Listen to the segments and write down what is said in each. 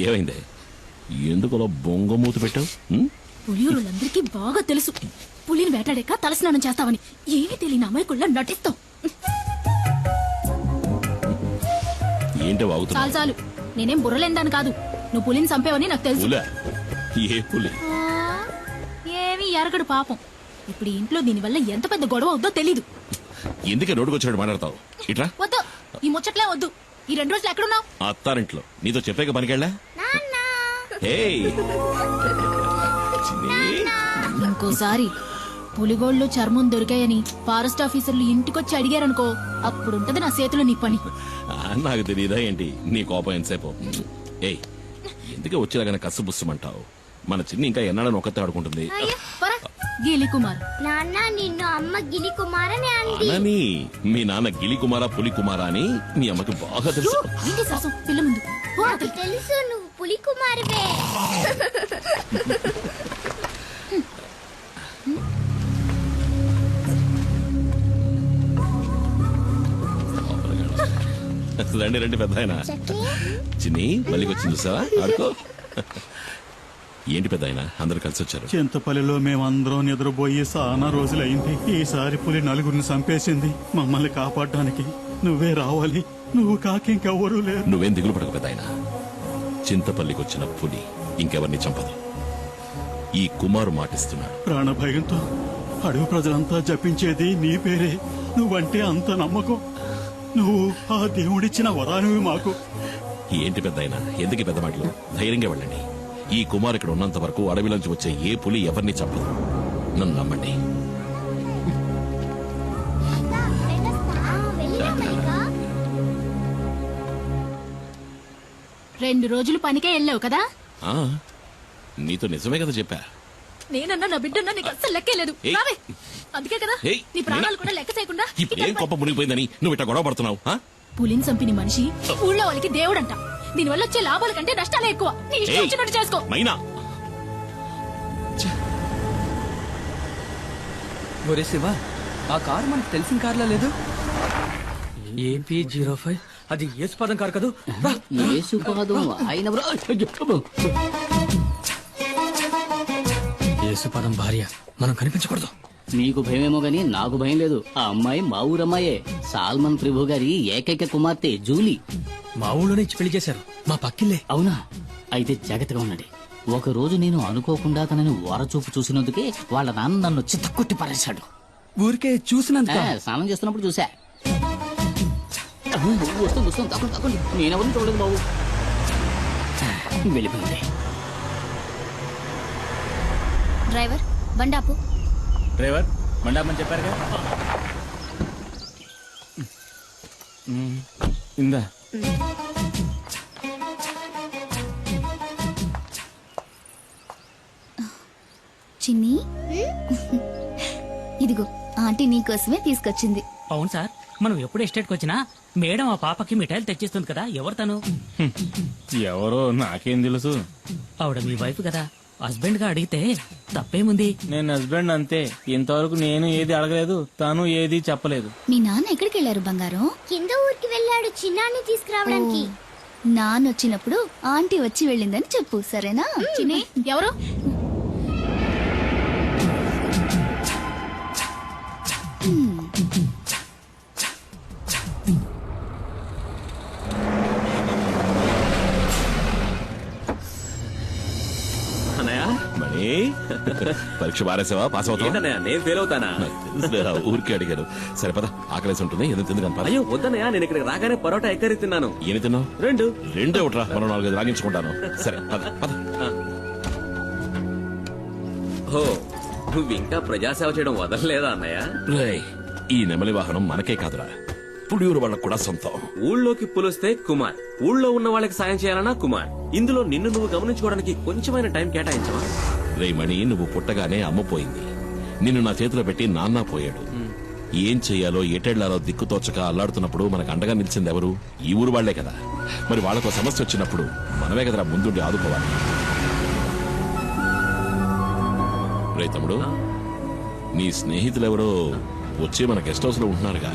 ఏమైంది? ఎందుకు అలా బొంగమూతి పెట్టావు? పులియూరులందరికీ బాగా తెలుసు పులిని వేటాడాక తలస్నానం చేస్తావని. ఏమీ తెలియని అమాయకుల్లా నటిస్తావు. ఏంటో వాగుతున్నా? చాలు చాలు, నేనేం బుర్రలేందాను కాదు. నువ్వు పులిని చంపేవని నాకు తెలుసు. ఏ పులి? ఏమీ ఎరగడు పాపం. ఇప్పుడు ఈ ఇంట్లో దీనివల్ల ఎంత పెద్ద గొడవ అవుద్దో తెలీదు. ఎందుకే నోటుకొచ్చినట్టు మాట్లాడతావు? ఇట్రా. వద్దు, ఈ ముచ్చట్లే వద్దు. ఈ 2 రోజులు ఎక్కడున్నావు? అత్తారింట్లో. నీతో చెప్పాక పనికెళ్ళా? ఇంకోసారి పులిగోళ్ళు చర్మం దొరికాయని ఫారెస్ట్ ఆఫీసర్లు ఇంటికొచ్చి అడిగారనుకో, అప్పుడుంటది నా చేతిలో నీ పని. నాకు తెలియదా ఏంటి నీ కోపం ఎంతసేపు? ఏయ్, ఎందుకే వచ్చేలాగానే కసు బుస్సమంటావు? మన చిన్ని ఇంకా ఎన్నాడని ఒక్కతే ఆడుకుంటుంది. గిలి కుమార్. నాన్న నిన్ను అమ్మ గిలి కుమార్ అని అంది. మీ నాన్న గిలి కుమారా పులి కుమారా అని మీ అమ్మకి బాగా తెలుసు. ఏంటి సరసం పిల్ల ముందు? తెలుసు నువ్వు పులి కుమారువే. రండి రండి పెద్ద ఆయన. చిన్ని మళ్ళీ వచ్చింది చూసావా? ఆడుకో. ఏంటి పెద్ద ఆయన అందరు కలిసి వచ్చారు? చింతపల్లిలో మేమందరం నిద్రపోయి చాలా రోజులైంది. ఈసారి పులి 4 చంపేసింది. మమ్మల్ని కాపాడడానికి నువ్వే రావాలి. నువ్వు కాకింకెవ్వరూ లేరు. నువ్వేం దిగులు పడకు పెద్ద ఆయన. చింతపల్లికి వచ్చిన పులి ఇంకెవరిని చంపదు. ఈ కుమారు మాటిస్తున్నాడు. ప్రాణభయంతో అడవి ప్రజలంతా జపించేది నీ పేరే. నువ్వంటే అంత నమ్మకం. నువ్వు ఆ దేవుడిచ్చిన వరానివి మాకు. ఏంటి పెద్ద ఆయన ఎందుకు పెద్ద మాటలు? ధైర్యంగా వెళ్ళండి. ఈ కుమార్ ఇక్కడ ఉన్నంత వరకు అడవిలోంచి వచ్చే ఏ పులి ఎవరిని చంపదు. నన్ను నమ్మండి. 2 రోజులు పనికే వెళ్ళావు కదా? నీతో నిజమే కదా చెప్పా. నేనన్నా నా బిడ్డన్నా నీకు అస్సలు లెక్కేలేదు. అందుకే కదా నీ ప్రాణాలు కూడా లెక్క చేయకుండా ఇప్పుడు ఏం కొప్ప మునిగిపోయిందని నువ్వు ఇట్లా గొడవ పడుతున్నావు? పులిని చంపిన మనిషి ఊళ్ళో వాళ్ళకి దేవుడంట. దీనివల్ల వచ్చే లాభాల కంటే నష్టాలే ఎక్కువ. నీ ఇష్టం వచ్చినట్టు చేసుకో. మైనా, ఒరే శివ, ఆ కారు మనకు తెలిసిన కార్లా లేదు. AP05 అది యేసుపాదం కారు కదూ? యేసుపాదం భార్య, మనం కనిపించకూడదు. నీకు భయమేమో గాని నాకు భయం లేదు. ఆ అమ్మాయి మా ఊరమ్మాయే. సాల్మన్ ప్రభు గారి ఏకైక కుమార్తె జూలీ. మా ఊళ్ళోనే ఇచ్చి పెళ్లి చేశారు. మా పక్కిల్లే. అవునా? అయితే జాగ్రత్తగా ఉండండి. ఒక రోజు నేను అనుకోకుండా తనని వరచూపు చూసినందుకే వాళ్ళ నాన్న నన్ను చిత్తకొట్టి పారేశాడు. ఊరికే చూసినందుకు? స్నానం చేస్తున్నప్పుడు చూసా. వస్తుంది వస్తుంది, తక్కువ తక్కువ. నేనెవరిని చూడలేదు బాబు. వెళ్ళిపోయింది. డ్రైవర్ బండాపు. డ్రైవర్ బండాపని చెప్పారుగా. ఇందా చిన్ని, ఇదిగో ఆంటీ నీకోసమే తీసుకొచ్చింది. అవును సార్, మనం ఎప్పుడు ఎస్టేట్కి వచ్చినా మేడం ఆ పాపకి మిఠాయిలు తెచ్చిస్తుంది కదా. ఎవరు తను? ఎవరో నాకేం తెలుసు. ఆవిడ మీ వైఫ్ కదా. హస్బెండ్ గా అడిగితే తప్పేముంది? నేను హస్బెండ్ అంతే. ఇంతవరకు నేను ఏది అడగలేదు, తను ఏది చెప్పలేదు. మీ నాన్న ఎక్కడికి వెళ్ళారు బంగారం? కింద ఊరికి వెళ్ళాడు చిన్నాన్ని తీసుకురావడానికి. నాన్న వచ్చినప్పుడు ఆంటీ వచ్చి వెళ్ళిందని చెప్పు, సరేనా? చిన్ని ఎవరు? పరీక్ష బారేసావా? పాస్ అవుతావా? నేను ఫెయిల్ అవుతానా? ఊరికే అడిగారు. సరే పద, ఆకలేసి ఉంటుంది. ఏదో తింది కనపడ. అయ్యో వద్దనయ్యా, నేను ఇక్కడికి రాగానే పరోటా ఎక్కరి తిన్నాను. ఏమి తిన్నావు? 2 ఒకట్రా, మనం 4 రాగించుకుంటాను. సరే పద పద. ఓ, నువ్వు ఇంకా ప్రజాసేవ చేయడం వదలలేదా అన్నయ్య? ఈ నెమలి వాహనం మనకే కాదురా, పులియూరు వాళ్ళకు కూడా సొంతం. ఊళ్ళోకి పులిస్తే కుమార్, ఊళ్ళో ఉన్న వాళ్ళకి సాయం చేయాలన్నా కుమార్. ఇందులో నిన్ను నువ్వు గమనించుకోవడానికి కొంచెమైన టైం కేటాయించవా? రేమణి, నువ్వు పుట్టగానే అమ్మపోయింది. నిన్ను నా చేతిలో పెట్టి నాన్న పోయాడు. ఏం చెయ్యాలో ఎటెళ్లాలో దిక్కుతోచక అల్లాడుతున్నప్పుడు మనకు అండగా నిలిచింది ఎవరు? ఈ ఊరు వాళ్లే కదా. మరి వాళ్ళకు సమస్య వచ్చినప్పుడు మనమే కదరా ముందుండి ఆదుకోవాలి. రే తమ్ముడు, నీ స్నేహితులెవరో వచ్చి మన గెస్ట్ హౌస్ లో ఉంటున్నారుగా,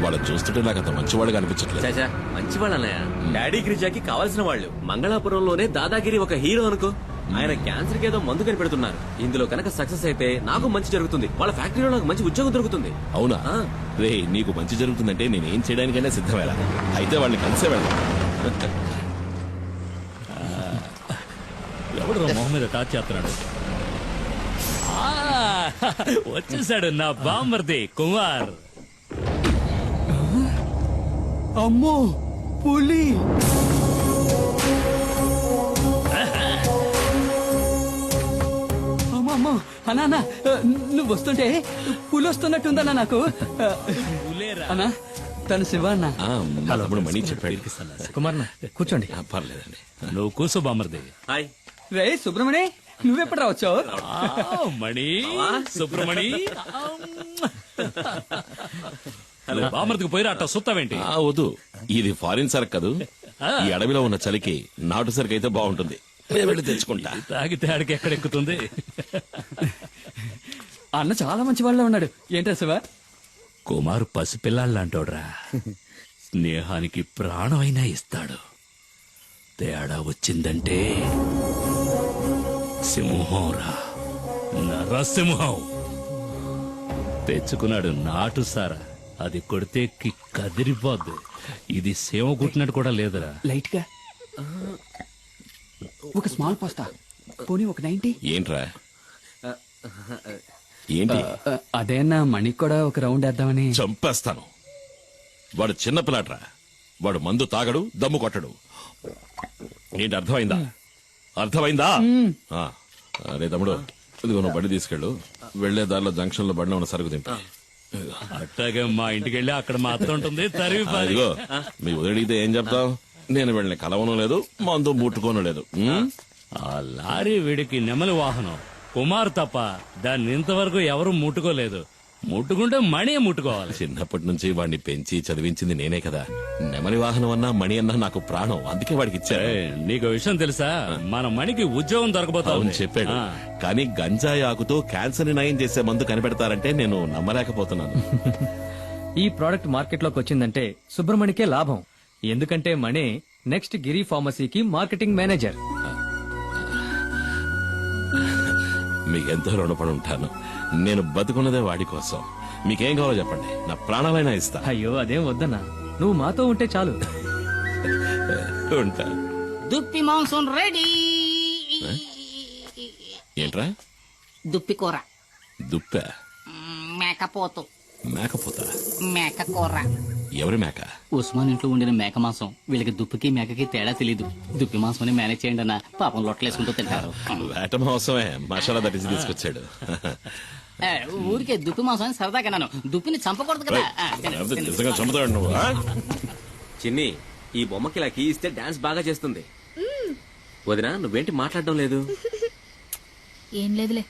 వాళ్ళని చూస్తుంటే నాకు అంత మంచివాళ్ళగా అనిపించట్లేదు. చాచా మంచి వాళ్ళు అన్నయ్య. డాడీ గిరిజాకి కావాల్సిన వాళ్ళు. మంగళాపురంలోనే దాదాగిరి ఒక హీరో అనుకో. ఆయన క్యాన్సర్ కి ఏదో మందు కనిపెడుతున్నారు. ఇందులో కనుక సక్సెస్ అయితే నాకు మంచి జరుగుతుంది, వాళ్ళ ఫ్యాక్టరీలో నాకు మంచి ఉద్యోగం దొరుకుతుంది. అవునా? ఆ. రే, నీకు మంచి జరుగుతుందంటే నేనేం చేయడానికైనా సిద్ధమేలా. అయితే వాళ్ళని కలిసే వెళ్దాం. ఎవడు మొహం మీద టాచ్ చేస్తున్నాడు? వచ్చేసాడు నా బామ్మర్ది కుమార్. అమ్మో పులి! అమ్మో అన్నా నువ్వు వస్తుంటే పులి వస్తున్నట్టుందన్నా నాకు. అన్నా తను శివ అన్న. మా తమ్ముడు మణి చెప్పాడు. కుమార్ కూర్చోండి. పర్లేదండి. నువ్వు కూర్చో బామ్మర్ది. హాయ్. రే సుబ్రమణి, నువ్వెప్పుడు రావచ్చావు? మణి సుబ్రమణి బామ్మర్దికి పోయిరా అట్ట సుత్తావేంటి? వద్దు, ఇది ఫారిన్ సరుకు కదూ. ఈ అడవిలో ఉన్న చలికి నాటు సరుకు అయితే బాగుంటుంది. నేను వెళ్ళి తెచ్చుకుంటా. తాగితే ఆడికి ఎక్కడెక్కుతుంది? అన్న చాలా మంచి వాళ్ళ ఉన్నాడు. ఏంటా శివ? కుమారు పసిపిల్లాళ్ళంటోడ్రా. స్నేహానికి ప్రాణమైనా ఇస్తాడు. తేడా వచ్చిందంటే సింహంరా, నరసింహం. తెచ్చుకున్నాడు నాటు సారా. అది కొడితే కదిరిపోద్దు. ఇది సేవ కుట్టినట్టు కూడా లేదురా. లైట్ గా ఒక స్మాల్ పాస్తా, పోనీ ఒక 90. ఏంట్రా? ఏంటి? అదే అన్న మణికి కూడా ఒక రౌండ్ వేద్దామని. చంపేస్తాను. వాడు చిన్నపిల్లాడ్రా. వాడు మందు తాగడు, దమ్ము కొట్టడు. ఏంటి అర్థమైందా? అర్థమైందా? అరే తమ్ముడు, ఇదిగో నువ్వు బండి తీసుకెళ్ళు. వెళ్లే దారిలో జంక్షన్ లో బండిలో ఉన్న సరుకు దింపి. అట్టాగే మా ఇంటికి వెళ్ళి అక్కడ మాత్రం ఉంటుంది తరివి పారి. ఇదిగో మీ వదిలిడితే ఏం చెప్తావు? నేను వెళ్ళిన కలవను లేదు, మందు ముట్టుకోను లేదు. ఆ లారీ వీడికి నెమలి వాహనం. కుమార్ తప్ప దాన్ని ఇంతవరకు ఎవరు ముట్టుకోలేదు. ముట్టుకుంటే మణి ముట్టుకోవాలి. చిన్నప్పటి నుంచి వాడిని పెంచి చదివించింది నేనే కదా. నెమలి వాహనం అన్నా మణి అన్నా నాకు ప్రాణం. అందుకే వాడికి ఇచ్చారు. నీకు విషయం తెలుసా? మన మణికి ఉద్యోగం దొరకబోతా అవును చెప్పాడు. కానీ గంజాయి ఆకుతో క్యాన్సర్ ని నయం చేసే మందు కనిపెడతారంటే నేను నమ్మలేకపోతున్నాను. ఈ ప్రోడక్ట్ మార్కెట్ లోకి వచ్చిందంటే సుబ్రమణికే లాభం. ఎందుకంటే మణి నెక్స్ట్ గిరి ఫార్మసీకి మార్కెటింగ్ మేనేజర్. మీకెంతో రుణపడి ఉంటాను. నేను బతుకున్నదే వాడి కోసం. మీకేం కావాలో చెప్పండి, నా ప్రాణాలైనా ఇస్తా. అయ్యో అదేం వద్దన్నా, నువ్వు మాతో ఉంటే చాలు. ఉంటా. దుప్పి మాంసం రెడీ. ఏంట్రా? దుప్పి కూర. దుప్ప? మేకపోతు. మేకపోతా? మేక కూర. ఎవరి మేక? ఉస్మాన్ ఇంట్లో ఉండిన మేక మాంసం. వీళ్ళకి దుప్పికి మేకకి తేడా తెలీదు. దుప్పి మాంసం మేనేజ్ చేయండి అన్న. పాపం లొట్టలేసుకుంటూ తింటారు. వేట మాంసమే మసాలా దట్టించి తీసుకొచ్చాడు. ఊరికే దుప్పి మాంసం అని సరదాగా నాను. దుప్పిని చంపకూడదు కదా. నిజంగా చంపుతాడు నువ్వు. చిన్ని, ఈ బొమ్మకి ఇలా కీ ఇస్తే డాన్స్ బాగా చేస్తుంది. వదినా నువ్వేంటి మాట్లాడడం లేదు? ఏం లేదులే.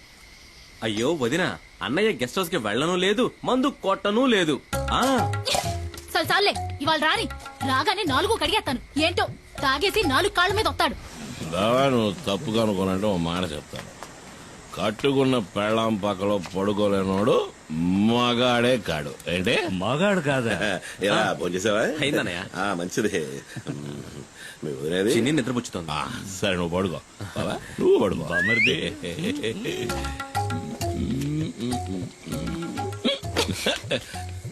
అయ్యో వదినా, అన్నయ్య గెస్ట్ హౌస్ కి వెళ్ళను లేదు, మందు కొట్టను లేదు. సరే చాలే, ఇవాళ రాని. రాగానే 4 కడిగేస్తాను. ఏంటో తాగేసి 4 కాళ్ళ మీద వస్తాడు. బావా, నువ్వు తప్పుగా అనుకోనంటే ఓ మాట చెప్తాను. కట్టుకున్న పెళ్ళాం పక్కలో పడుకోలేనోడు మగాడే కాడు. ఏంటే? మగాడు కాదా? ఎలా భోంచేసావా? అయిందన్నయ్య. మంచిది. మీ వదిలేది చిన్ని నిద్రపుచ్చుతోంది. సరే నువ్వు పడుకో. బావా, నువ్వు పడుకో. బామర్ది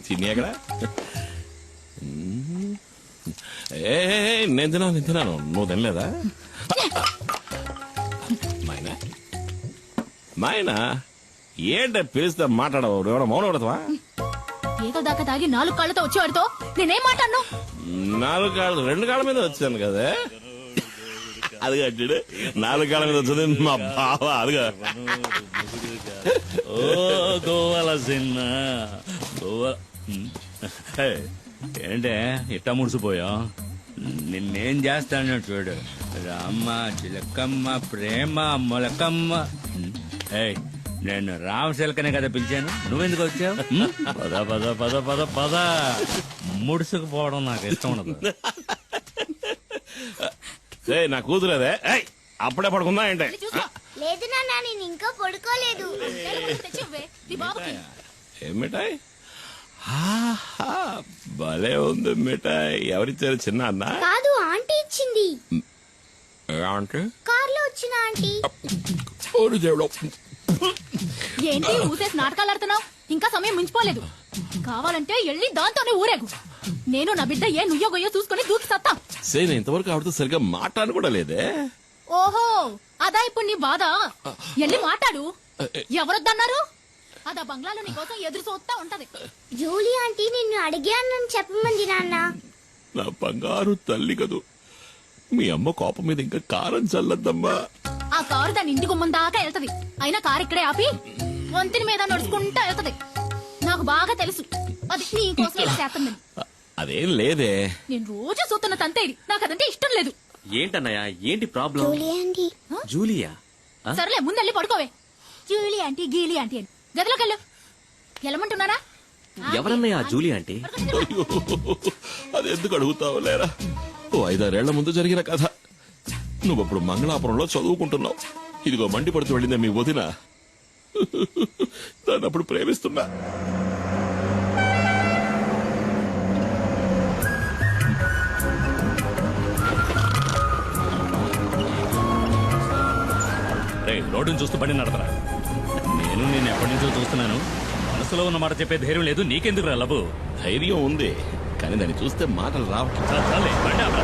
చిన్ని ఎక్కడ? నేను తిన్నాను. నువ్వు తినలేదా? మాయనా ఏంట పిలిస్తే మాట్లాడవు? ఎవడో మౌనం పడతావా? ఏదో దాకా తాగి 4 కాళ్ళతో వచ్చేవాడితో నేనేం మాట్లాడను? 4 కాళ్ళు 2 కాళ్ళ మీద వచ్చాను కదా. అది కట్టాడు 4 కాళ్ళ మీద వచ్చింది మా బావ. అదిగా ఓ గోవాల సిన్న గోవా. ఏంటే ఇట్టా ముడిసిపోయా? నిన్నేం చేస్తాను చూడు. రామ్మ చిలకమ్మ ప్రేమ మొలకమ్మ. ఏయ్, నేను రామశిలకనే కదా పిలిచాను. నువ్వెందుకు వచ్చావు? పద పద పద పద పద. ముడుసుకుపోవడం నాకు ఇష్టం ఉండదు. నా కూతురేదే. అప్పుడే పడుకుందా ఏంటే? లేదు నాన్న, నేను ఇంకా పడుకోలేదు. ఏమిటాయ్? భలే ఉంది మిఠాయి. ఎవరిచ్చారు? చిన్న అన్న కాదు, ఆంటీ ఇచ్చింది. అంటే కార్లో వచ్చిన ఆంటీ. ఏంటి ఊసేసి నాటకాలు ఆడుతున్నావు? ఇంకా సమయం మించిపోలేదు. కావాలంటే వెళ్ళి దాంతోనే ఊరేగు. నేను నా బిడ్డ ఏ నుయ్యో గొయ్యో చూసుకుని దూకి సత్తా. సేన ఇంతవరకు ఆవిడతో సరిగ్గా మాట్లాడను కూడా లేదే. ఓహో, అదా ఇప్పుడు నీ బాధ? వెళ్ళి మాట్లాడు. ఎవరొద్దన్నారు? అదా బంగ్లాలో నీ కోసం ఎదురు చూస్తా ఉంటది. జూలీ ఆంటీ నిన్ను అడిగానని చెప్పమంది నాన్న. నా బంగారు తల్లి కదూ. మీ అమ్మ కోపం మీద ఇంకా కారం చల్లద్దమ్మా. ఆ కారు దాని ఇంటి గుమ్మం దాకా వెళ్తది. అయినా కారు ఇక్కడే ఆపి వంతిని మీద నడుచుకుంటా వెళ్తది. నాకు బాగా తెలుసు అది నీ కోసం ఇలా చేస్తుందని. అదేం లేదే. నేను రోజు చూస్తున్న తంతే ఇది. నాకు అదంటే ఇష్టం లేదు. ఏంటన్నయ్య, ఏంటి ప్రాబ్లం? Julie aunty. జూలియా? సరేలే, ముందెళ్ళి పడుకోవే. జూలీ ఆంటీ గీలి ఆంటీ అని గదిలోకి వెళ్ళు. వెళ్ళమంటున్నారా? ఎవరన్నయ్య ఆ జూలి అంటే? అయ్యో, అది ఎందుకు అడుగుతావు లేరా? ఓ 5-6 ముందు జరిగిన కథ. నువ్వప్పుడు మంగళాపురంలో చదువుకుంటున్నావు. ఇదిగో మండి పడుతూ వెళ్ళిందే మీ వదిన. దాన్ని అప్పుడు ప్రేమిస్తున్నా. రోడ్డును చూస్తూ బండి నడపరా. నేను నిన్ను ఎప్పటి నుంచో చూస్తున్నాను. మనసులో ఉన్న మాట చెప్పే ధైర్యం లేదు నీకెందుకు రా లబు? ధైర్యం ఉంది, కానీ దాన్ని చూస్తే మాటలు రావట్లేదు. చాలే బండి ఆపరా.